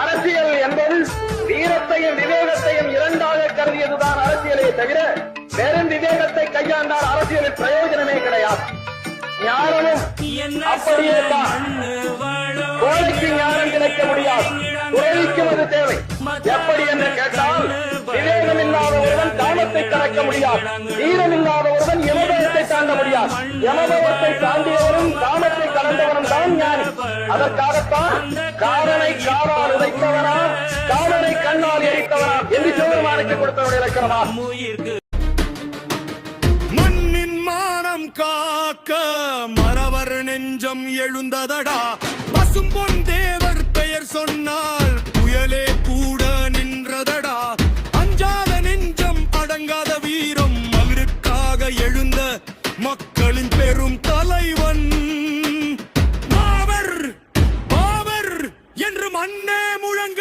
அரசியல் என்பது வீரத்தையும் விவேகத்தையும் இரண்டாக கருதியதுதான் அரசியலே தவிர வெறும் விவேகத்தை கையாண்டால் அரசியலில் பிரயோஜனமே கிடையாது. ஞானமும் அப்படியே தான். கோழைக்கு ஞானம் கிடைக்க முடியாது, குறைக்கும் அது தேவை. எப்படி என்று கேட்டால், விவேகம் இல்லாத ஒருவன் காமத்தை கடக்க முடியாது, வீரம் இல்லாத ஒருவன் யமபவத்தை தாண்ட முடியாது. யமபவத்தை தாண்டியவரும் காமத்தை கடந்தவரும் தான் ஞானி. அதற்காகத்தான் காரனை காரால் உதைத்தவனா, காமனை கண்ணால் எரித்தவனா என்று சிவபெருமானுக்கு கொடுத்தவருடைய இலக்கணமா. மண்ணின் மானம் காக்க மறவர் நெஞ்சம் எழுந்ததடா. பசும்பொன் தேவர் பெயர் சொன்னால் புயலே கூட நின்றதடா. அஞ்சாத நெஞ்சம் அடங்காத வீரம் மகிழ்க்காக எழுந்த மக்களின் பெரும் தலைவன். மாவர் பாவர் என்று மண்ணே முழங்க